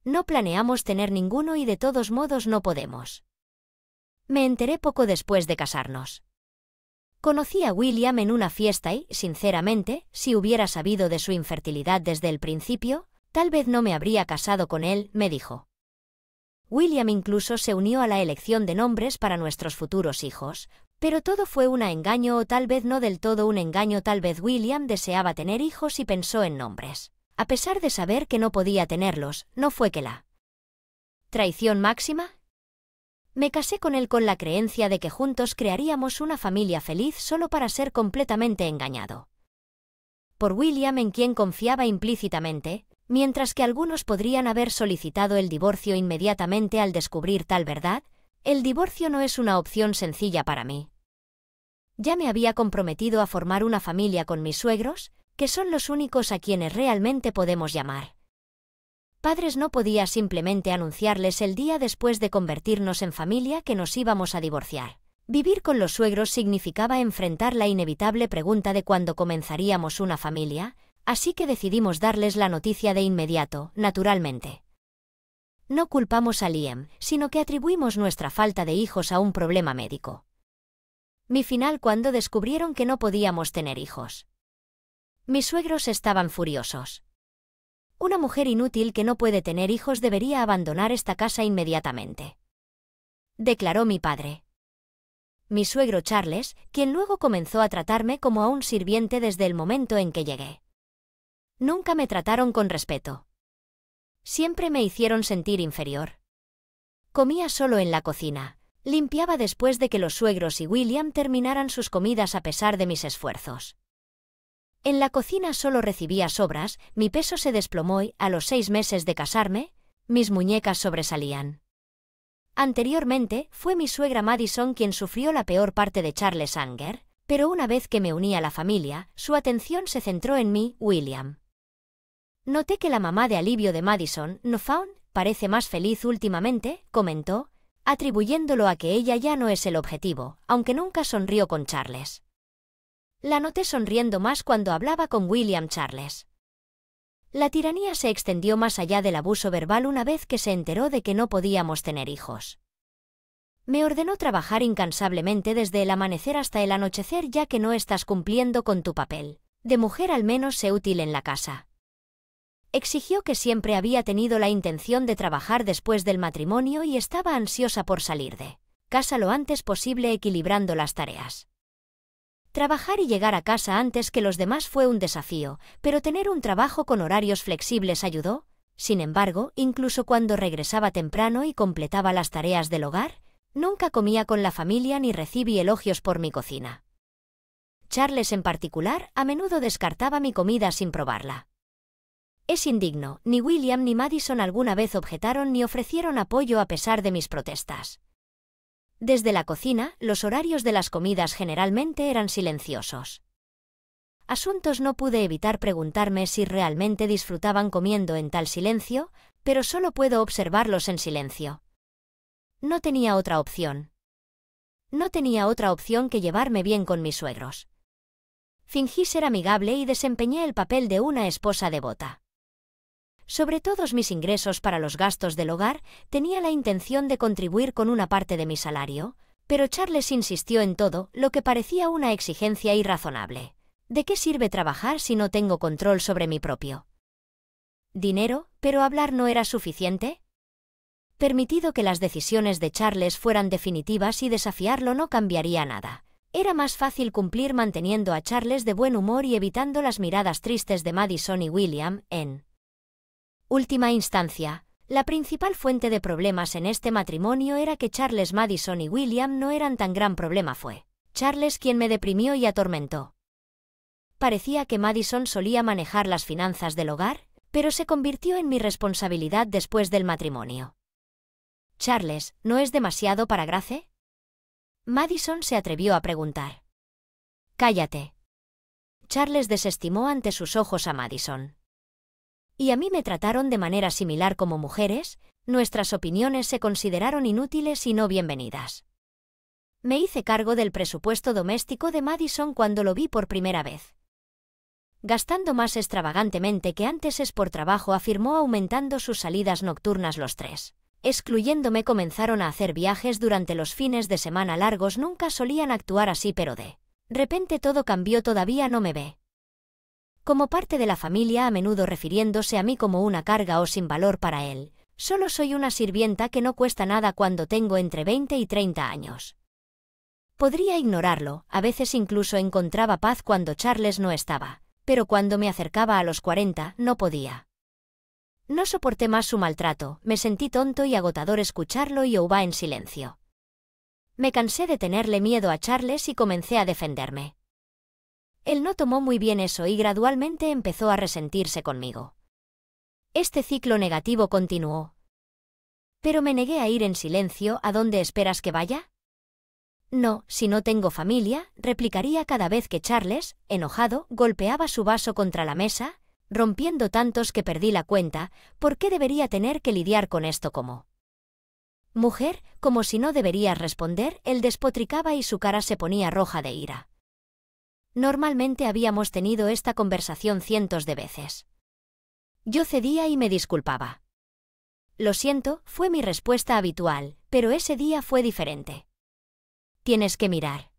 No planeamos tener ninguno y de todos modos no podemos. Me enteré poco después de casarnos. Conocí a William en una fiesta y, sinceramente, si hubiera sabido de su infertilidad desde el principio, tal vez no me habría casado con él, me dijo. William incluso se unió a la elección de nombres para nuestros futuros hijos, pero todo fue un engaño o tal vez no del todo un engaño. Tal vez William deseaba tener hijos y pensó en nombres. A pesar de saber que no podía tenerlos, no fue que la traición máxima. Me casé con él con la creencia de que juntos crearíamos una familia feliz solo para ser completamente engañado por William, en quien confiaba implícitamente, mientras que algunos podrían haber solicitado el divorcio inmediatamente al descubrir tal verdad. El divorcio no es una opción sencilla para mí. Ya me había comprometido a formar una familia con mis suegros, que son los únicos a quienes realmente podemos llamar padres. No podía simplemente anunciarles el día después de convertirnos en familia que nos íbamos a divorciar. Vivir con los suegros significaba enfrentar la inevitable pregunta de cuándo comenzaríamos una familia, así que decidimos darles la noticia de inmediato, naturalmente. No culpamos a Liam, sino que atribuimos nuestra falta de hijos a un problema médico. Mi final cuando descubrieron que no podíamos tener hijos. Mis suegros estaban furiosos. Una mujer inútil que no puede tener hijos debería abandonar esta casa inmediatamente, declaró mi padre. Mi suegro Charles, quien luego comenzó a tratarme como a un sirviente desde el momento en que llegué. Nunca me trataron con respeto. Siempre me hicieron sentir inferior. Comía solo en la cocina, limpiaba después de que los suegros y William terminaran sus comidas a pesar de mis esfuerzos. En la cocina solo recibía sobras, mi peso se desplomó y, a los 6 meses de casarme, mis muñecas sobresalían. Anteriormente, fue mi suegra Madison quien sufrió la peor parte de Charles' anger, pero una vez que me uní a la familia, su atención se centró en mí, William. Noté que la mamá de alivio de Madison, Newfound, parece más feliz últimamente, comentó, atribuyéndolo a que ella ya no es el objetivo, aunque nunca sonrió con Charles. La noté sonriendo más cuando hablaba con William Charles. La tiranía se extendió más allá del abuso verbal una vez que se enteró de que no podíamos tener hijos. Me ordenó trabajar incansablemente desde el amanecer hasta el anochecer ya que no estás cumpliendo con tu papel de mujer, al menos sé útil en la casa. Exigió que siempre había tenido la intención de trabajar después del matrimonio y estaba ansiosa por salir de casa lo antes posible equilibrando las tareas. Trabajar y llegar a casa antes que los demás fue un desafío, pero tener un trabajo con horarios flexibles ayudó. Sin embargo, incluso cuando regresaba temprano y completaba las tareas del hogar, nunca comía con la familia ni recibí elogios por mi cocina. Charles en particular, a menudo descartaba mi comida sin probarla. Es indigno, ni William ni Madison alguna vez objetaron ni ofrecieron apoyo a pesar de mis protestas. Desde la cocina, los horarios de las comidas generalmente eran silenciosos. Asuntos no pude evitar preguntarme si realmente disfrutaban comiendo en tal silencio, pero solo puedo observarlos en silencio. No tenía otra opción. No tenía otra opción que llevarme bien con mis suegros. Fingí ser amigable y desempeñé el papel de una esposa devota. Sobre todos mis ingresos para los gastos del hogar, tenía la intención de contribuir con una parte de mi salario, pero Charles insistió en todo, lo que parecía una exigencia irrazonable. ¿De qué sirve trabajar si no tengo control sobre mi propio dinero? ¿Pero hablar no era suficiente? Permitido que las decisiones de Charles fueran definitivas y desafiarlo no cambiaría nada. Era más fácil cumplir manteniendo a Charles de buen humor y evitando las miradas tristes de Madison y William. En última instancia, la principal fuente de problemas en este matrimonio era que Charles, Madison y William no eran tan gran problema. Fue Charles quien me deprimió y atormentó. Parecía que Madison solía manejar las finanzas del hogar, pero se convirtió en mi responsabilidad después del matrimonio. Charles, ¿no es demasiado para Grace? Madison se atrevió a preguntar. Cállate. Charles desestimó ante sus ojos a Madison. ¿Y a mí me trataron de manera similar como mujeres? Nuestras opiniones se consideraron inútiles y no bienvenidas. Me hice cargo del presupuesto doméstico de Madison cuando lo vi por primera vez. gastando más extravagantemente que antes es por trabajo, afirmó, aumentando sus salidas nocturnas. Los tres, excluyéndome, comenzaron a hacer viajes durante los fines de semana largos. Nunca solían actuar así, pero de repente todo cambió. Todavía no me ve como parte de la familia, a menudo refiriéndose a mí como una carga o sin valor para él. Solo soy una sirvienta que no cuesta nada cuando tengo entre 20 y 30 años. Podría ignorarlo, a veces incluso encontraba paz cuando Charles no estaba, pero cuando me acercaba a los 40 no podía. No soporté más su maltrato, me sentí tonto y agotador escucharlo y Ouba en silencio. Me cansé de tenerle miedo a Charles y comencé a defenderme. Él no tomó muy bien eso y gradualmente empezó a resentirse conmigo. Este ciclo negativo continuó. Pero me negué a ir en silencio. ¿A dónde esperas que vaya? No, si no tengo familia, replicaría cada vez que Charles, enojado, golpeaba su vaso contra la mesa, rompiendo tantos que perdí la cuenta. ¿Por qué debería tener que lidiar con esto como mujer? Como si no deberías responder, él despotricaba y su cara se ponía roja de ira. Normalmente habíamos tenido esta conversación cientos de veces. Yo cedía y me disculpaba. Lo siento, fue mi respuesta habitual, pero ese día fue diferente. Tienes que mirar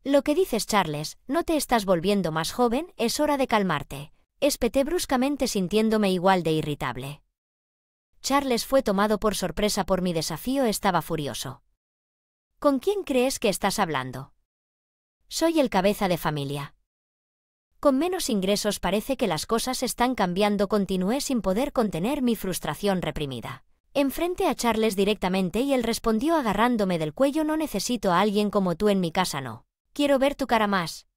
lo que dices, Charles, no te estás volviendo más joven, es hora de calmarte, espeté bruscamente, sintiéndome igual de irritable. Charles fue tomado por sorpresa por mi desafío. Estaba furioso. ¿Con quién crees que estás hablando? Soy el cabeza de familia. Con menos ingresos parece que las cosas están cambiando. Continué sin poder contener mi frustración reprimida. Enfrenté a Charles directamente y él respondió agarrándome del cuello: no necesito a alguien como tú en mi casa, no. Quiero ver tu cara más.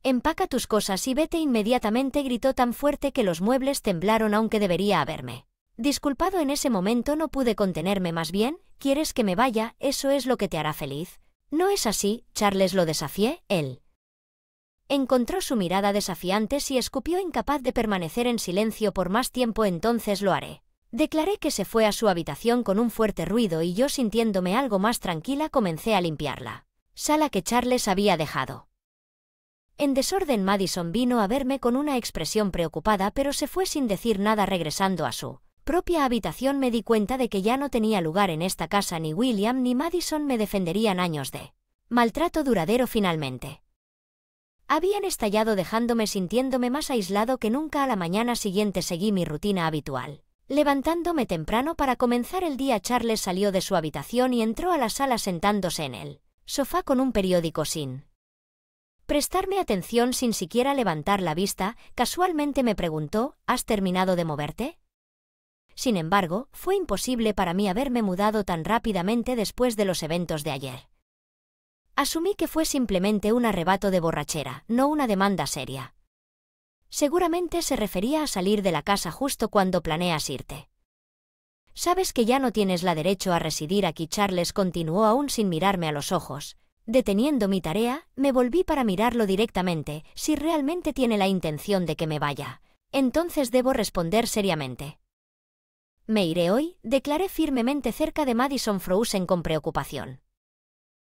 Empaca tus cosas y vete inmediatamente, gritó tan fuerte que los muebles temblaron, aunque debería haberme disculpado en ese momento. No pude contenerme. Más bien, ¿quieres que me vaya? ¿Eso es lo que te hará feliz? No es así, Charles, lo desafié. Él encontró su mirada desafiante y escupió, incapaz de permanecer en silencio por más tiempo. Entonces lo haré. Declaré que se fue a su habitación con un fuerte ruido y yo, sintiéndome algo más tranquila, comencé a limpiar la sala que Charles había dejado en desorden. Madison vino a verme con una expresión preocupada, pero se fue sin decir nada. Regresando a su propia habitación me di cuenta de que ya no tenía lugar en esta casa. Ni William ni Madison me defenderían. Años de maltrato duradero finalmente habían estallado, dejándome sintiéndome más aislado que nunca. A la mañana siguiente seguí mi rutina habitual, levantándome temprano para comenzar el día. Charles salió de su habitación y entró a la sala, sentándose en el sofá con un periódico sin prestarme atención. Sin siquiera levantar la vista, casualmente me preguntó: ¿has terminado de moverte? Sin embargo, fue imposible para mí haberme mudado tan rápidamente después de los eventos de ayer. Asumí que fue simplemente un arrebato de borrachera, no una demanda seria. Seguramente se refería a salir de la casa justo cuando planeas irte. Sabes que ya no tienes la derecho a residir aquí. Charles continuó, aún sin mirarme a los ojos. Deteniendo mi tarea, me volví para mirarlo directamente. Si realmente tiene la intención de que me vaya, entonces debo responder seriamente. Me iré hoy, declaré firmemente. Cerca de Madison frozen con preocupación.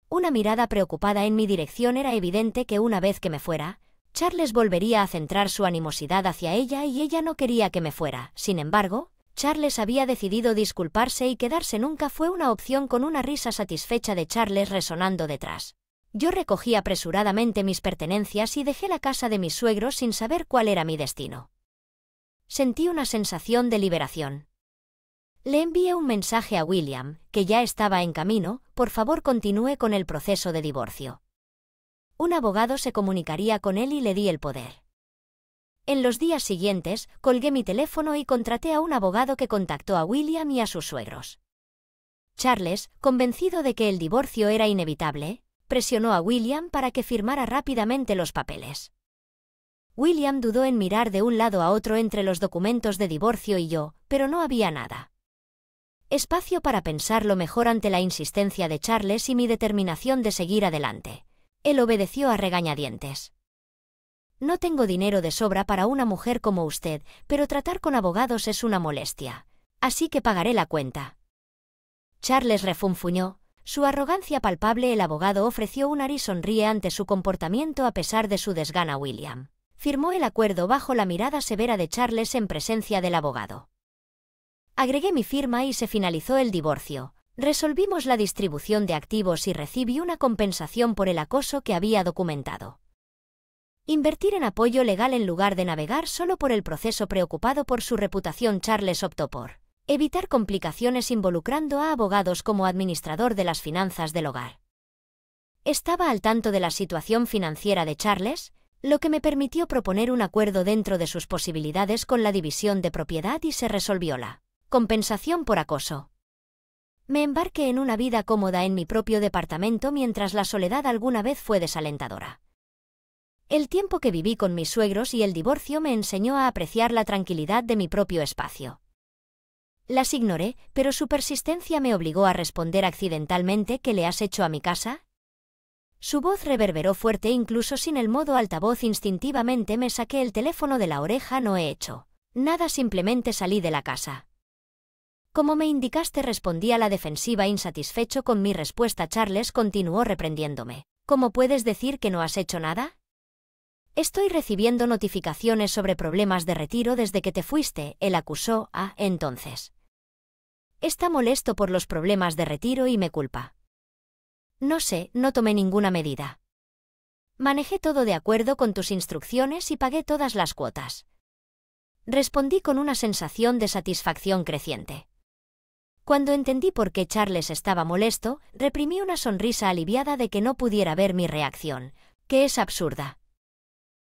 Una mirada preocupada en mi dirección. Era evidente que una vez que me fuera, Charles volvería a centrar su animosidad hacia ella y ella no quería que me fuera. Sin embargo, Charles había decidido disculparse y quedarse. Nunca fue una opción. Con una risa satisfecha de Charles resonando detrás, yo recogí apresuradamente mis pertenencias y dejé la casa de mis suegros sin saber cuál era mi destino. Sentí una sensación de liberación. Le envié un mensaje a William, que ya estaba en camino: por favor continúe con el proceso de divorcio. Un abogado se comunicaría con él y le di el poder. En los días siguientes, colgué mi teléfono y contraté a un abogado que contactó a William y a sus suegros. Charles, convencido de que el divorcio era inevitable, presionó a William para que firmara rápidamente los papeles. William dudó en mirar de un lado a otro entre los documentos de divorcio y yo, pero no había nada. Espacio para pensarlo mejor ante la insistencia de Charles y mi determinación de seguir adelante. Él obedeció a regañadientes. No tengo dinero de sobra para una mujer como usted, pero tratar con abogados es una molestia. Así que pagaré la cuenta. Charles refunfuñó, su arrogancia palpable. El abogado ofreció un sonríe ante su comportamiento a pesar de su desgana. William Firmó el acuerdo bajo la mirada severa de Charles en presencia del abogado. Agregué mi firma y se finalizó el divorcio. Resolvimos la distribución de activos y recibí una compensación por el acoso que había documentado. Invertir en apoyo legal en lugar de navegar solo por el proceso. Preocupado por su reputación, Charles optó por evitar complicaciones involucrando a abogados como administrador de las finanzas del hogar. Estaba al tanto de la situación financiera de Charles, lo que me permitió proponer un acuerdo dentro de sus posibilidades con la división de propiedad y se resolvió la compensación por acoso. Me embarqué en una vida cómoda en mi propio departamento mientras la soledad alguna vez fue desalentadora. El tiempo que viví con mis suegros y el divorcio me enseñó a apreciar la tranquilidad de mi propio espacio. Las ignoré, pero su persistencia me obligó a responder accidentalmente: ¿qué le has hecho a mi casa? Su voz reverberó fuerte incluso sin el modo altavoz. Instintivamente me saqué el teléfono de la oreja. No he hecho nada, simplemente salí de la casa. Como me indicaste, respondí a la defensiva, insatisfecho con mi respuesta. Charles continuó reprendiéndome. ¿Cómo puedes decir que no has hecho nada? Estoy recibiendo notificaciones sobre problemas de retiro desde que te fuiste, él acusó. Entonces. Está molesto por los problemas de retiro y me culpa. No sé, no tomé ninguna medida. Manejé todo de acuerdo con tus instrucciones y pagué todas las cuotas. Respondí con una sensación de satisfacción creciente. Cuando entendí por qué Charles estaba molesto, reprimí una sonrisa aliviada de que no pudiera ver mi reacción, que es absurda.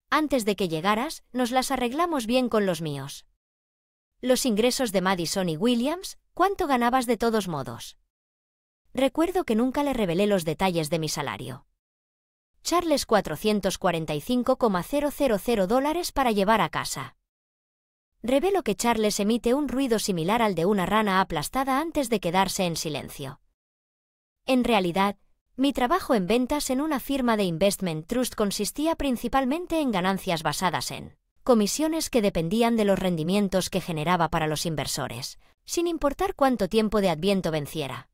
Antes de que llegaras, nos las arreglamos bien con los míos. Los ingresos de Madison y Williams, ¿cuánto ganabas de todos modos? Recuerdo que nunca le revelé los detalles de mi salario. Charles, $445,000 para llevar a casa. Revelo que Charles emite un ruido similar al de una rana aplastada antes de quedarse en silencio. En realidad, mi trabajo en ventas en una firma de investment trust consistía principalmente en ganancias basadas en comisiones que dependían de los rendimientos que generaba para los inversores, sin importar cuánto tiempo de Adviento venciera.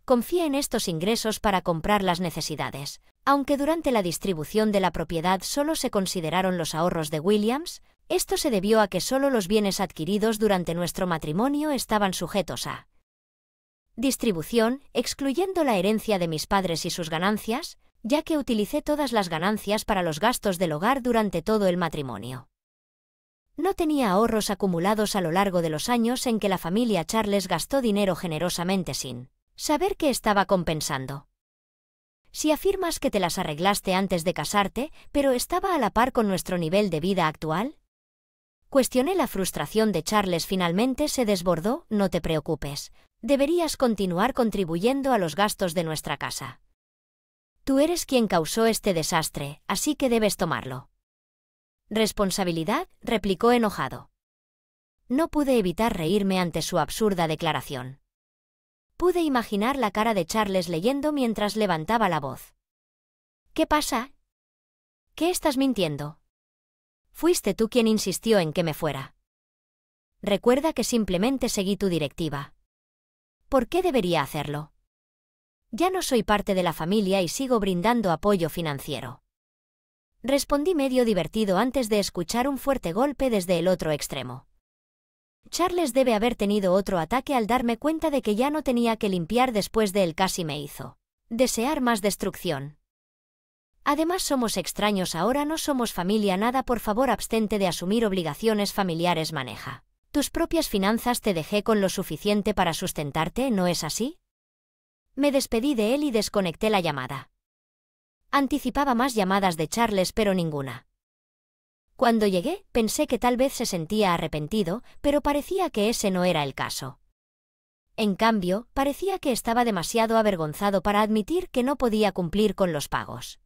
Confié en estos ingresos para comprar las necesidades, aunque durante la distribución de la propiedad solo se consideraron los ahorros de Williams. Esto se debió a que solo los bienes adquiridos durante nuestro matrimonio estaban sujetos a distribución, excluyendo la herencia de mis padres y sus ganancias, ya que utilicé todas las ganancias para los gastos del hogar durante todo el matrimonio. No tenía ahorros acumulados a lo largo de los años en que la familia Charles gastó dinero generosamente sin saber que estaba compensando. Si afirmas que te las arreglaste antes de casarte, pero estaba a la par con nuestro nivel de vida actual. Cuestioné. La frustración de Charles finalmente se desbordó. No te preocupes. Deberías continuar contribuyendo a los gastos de nuestra casa. Tú eres quien causó este desastre, así que debes tomarlo. ¿Responsabilidad?, replicó enojado. No pude evitar reírme ante su absurda declaración. Pude imaginar la cara de Charles leyendo mientras levantaba la voz. ¿Qué pasa? ¿Qué estás mintiendo? Fuiste tú quien insistió en que me fuera. Recuerda que simplemente seguí tu directiva. ¿Por qué debería hacerlo? Ya no soy parte de la familia y sigo brindando apoyo financiero. Respondí medio divertido antes de escuchar un fuerte golpe desde el otro extremo. Charles debe haber tenido otro ataque al darme cuenta de que ya no tenía que limpiar después de él. Casi me hizo desear más destrucción. Además, somos extraños ahora, no somos familia. Nada, por favor, abstente de asumir obligaciones familiares. Maneja tus propias finanzas. Te dejé con lo suficiente para sustentarte, ¿no es así? Me despedí de él y desconecté la llamada. Anticipaba más llamadas de Charles, pero ninguna. Cuando llegué, pensé que tal vez se sentía arrepentido, pero parecía que ese no era el caso. En cambio, parecía que estaba demasiado avergonzado para admitir que no podía cumplir con los pagos.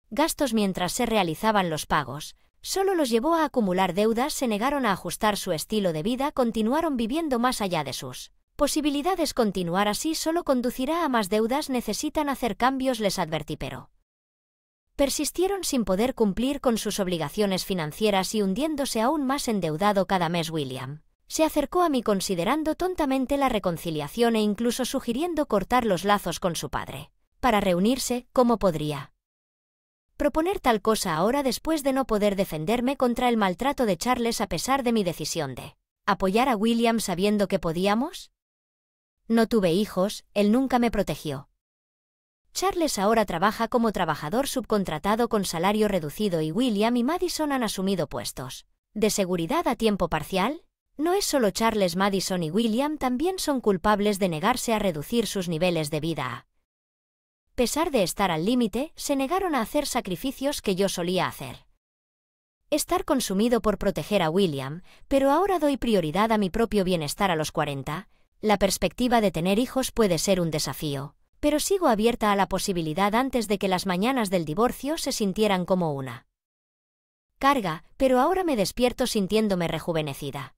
Gastos mientras se realizaban los pagos, solo los llevó a acumular deudas. Se negaron a ajustar su estilo de vida, continuaron viviendo más allá de sus posibilidades. Continuar así solo conducirá a más deudas. Necesitan hacer cambios, les advertí, pero persistieron sin poder cumplir con sus obligaciones financieras y hundiéndose aún más endeudado cada mes. William se acercó a mí considerando tontamente la reconciliación e incluso sugiriendo cortar los lazos con su padre para reunirse. ¿Cómo podría Proponer tal cosa ahora después de no poder defenderme contra el maltrato de Charles a pesar de mi decisión de apoyar a William sabiendo que podíamos. No tuve hijos, él nunca me protegió. Charles ahora trabaja como trabajador subcontratado con salario reducido y William y Madison han asumido puestos de seguridad a tiempo parcial. No es solo Charles, Madison y William también son culpables de negarse a reducir sus niveles de vida. A pesar de estar al límite, se negaron a hacer sacrificios que yo solía hacer. Estar consumido por proteger a William, pero ahora doy prioridad a mi propio bienestar a los 40. La perspectiva de tener hijos puede ser un desafío, pero sigo abierta a la posibilidad antes de que las mañanas del divorcio se sintieran como una carga, pero ahora me despierto sintiéndome rejuvenecida.